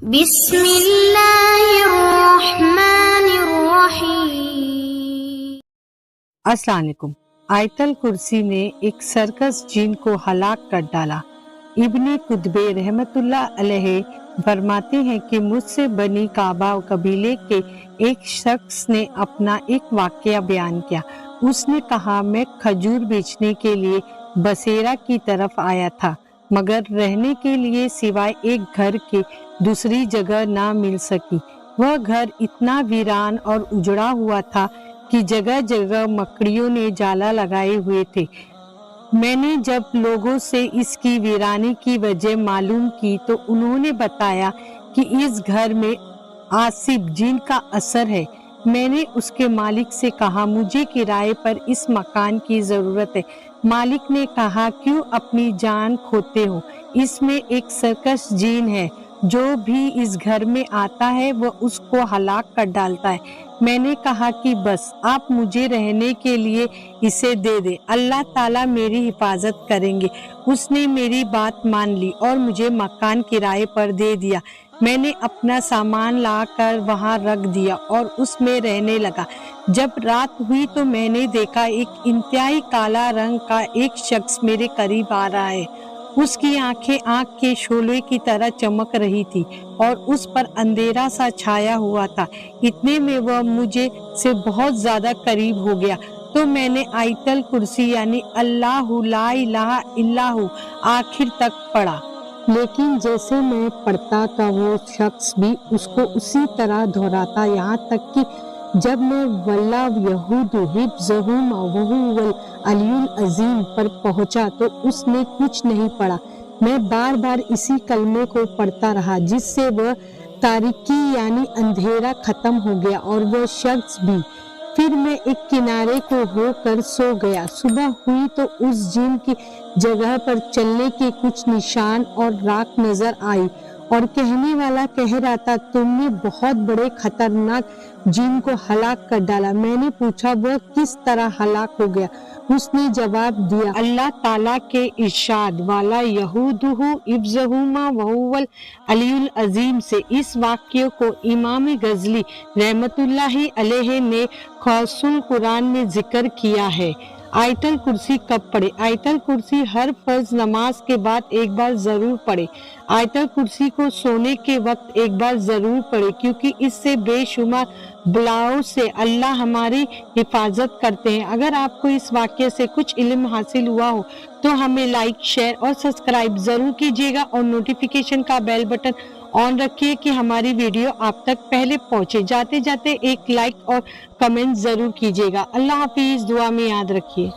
بسم اللہ الرحمن الرحیم۔ السلام علیکم۔ آیت الکرسی نے ایک سرکس جن کو ہلاک کر ڈالا۔ ابن قطبے رحمت اللہ علیہ فرماتے ہیں کہ مجھ سے بنی کعبہ قبیلے کے ایک شخص نے اپنا ایک واقعہ بیان کیا۔ اس نے کہا، میں کھجور بیچنے کے لیے بصیرہ کی طرف آیا تھا، مگر رہنے کے لیے سوائے ایک گھر کے دوسری جگہ نہ مل سکی۔ وہ گھر اتنا ویران اور اجڑا ہوا تھا کہ جگہ جگہ مکڑیوں نے جالا لگائے ہوئے تھے۔ میں نے جب لوگوں سے اس کی ویرانی کی وجہ معلوم کی تو انہوں نے بتایا کہ اس گھر میں عاصب جن کا اثر ہے۔ میں نے اس کے مالک سے کہا، مجھے کرائے پر اس مکان کی ضرورت ہے۔ مالک نے کہا، کیوں اپنی جان کھوتے ہو؟ اس میں ایک سرکس جن ہے، جو بھی اس گھر میں آتا ہے وہ اس کو ہلاک کر ڈالتا ہے۔ میں نے کہا کہ بس آپ مجھے رہنے کے لیے اسے دے دیں، اللہ تعالیٰ میری حفاظت کریں گے۔ اس نے میری بات مان لی اور مجھے مکان کرائے پر دے دیا۔ میں نے اپنا سامان لا کر وہاں رکھ دیا اور اس میں رہنے لگا۔ جب رات ہوئی تو میں نے دیکھا ایک انتہائی کالا رنگ کا ایک شخص میرے قریب آ رہا ہے۔ اس کی آنکھیں آگ کے شعلے کی طرح چمک رہی تھی اور اس پر اندھیرا سا چھایا ہوا تھا۔ اتنے میں وہ مجھے سے بہت زیادہ قریب ہو گیا تو میں نے آیت الکرسی یعنی اللہ لا الہ الا ہو آخر تک پڑھا۔ لیکن جیسے میں پڑھتا تھا وہ شخص بھی اس کو اسی طرح دہراتا، یہاں تک کہ جب میں واللہ یہود حفظہما وہو العلی العظیم پر پہنچا تو اس نے کچھ نہیں پڑھا۔ میں بار بار اسی کلمے کو پڑھتا رہا، جس سے وہ تاریکی یعنی اندھیرا ختم ہو گیا اور وہ شخص بھی۔ پھر میں ایک کنارے کو ہو کر سو گیا۔ صبح ہوئی تو اس جن کی جگہ پر چلنے کے کچھ نشان اور راکھ نظر آئی اور کہنے والا کہہ رہا تھا، تم نے بہت بڑے خطرناک جن کو ہلاک کر ڈالا۔ میں نے پوچھا، وہ کس طرح ہلاک ہو گیا؟ اس نے جواب دیا، اللہ تعالیٰ کے ارشاد والا یہودہ حفظہما وہو العلی العظیم سے۔ اس واقعے کو امام غزالی رحمت اللہ علیہ نے خاص القرآن میں ذکر کیا ہے۔ آیت الکرسی کب پڑھے؟ آیت الکرسی ہر فرض نماز کے بعد ایک بار ضرور پڑھے۔ آیت الکرسی کو سونے کے وقت ایک بار ضرور پڑھے، کیونکہ اس سے بے شمار بلاؤں سے اللہ ہماری حفاظت کرتے ہیں۔ اگر آپ کو اس واقعے سے کچھ علم حاصل ہوا ہو تو ہمیں لائک، شیئر اور سبسکرائب ضرور کیجیے گا اور نوٹیفیکیشن کا بیل بٹن آن رکھیے کہ ہماری ویڈیو آپ تک پہلے پہنچے۔ جاتے جاتے ایک لائک اور کمنٹ ضرور کیجیے گا۔ اللہ حافظ، دعا میں یاد رکھیے۔